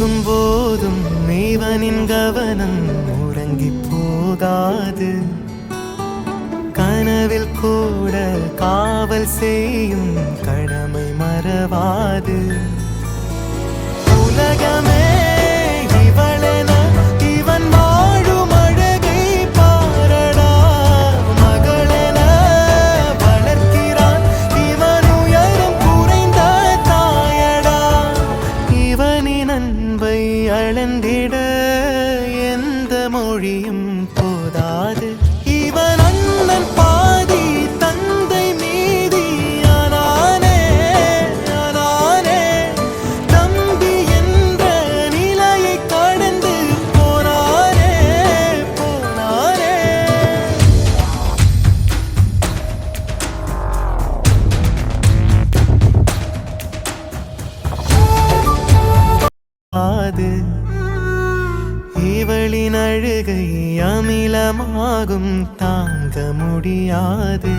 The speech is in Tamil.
தூங்கும் போதும் இவனின் கவனம் உறங்கி போகாது. கனவில் கூட காவல் செய்யும் கடமை மறவாது. உலகமே இவளென இவன் வாழும் அழகை பாரடா. மகளென வளர்க்கிறான் இவன் உயரம் குறைந்த தாயடா. இவனின் அன்பை அளந்திட எந்த மொழியும் போதாது. இவன் அண்ணன் பாதி தந்தை மீதி ஆனானே ஆனானே. தம்பி என்ற நிலையை கடந்து போனானே போனானே. அது இவளின் அழுகை அமிலமாகும் தாங்க முடியாது.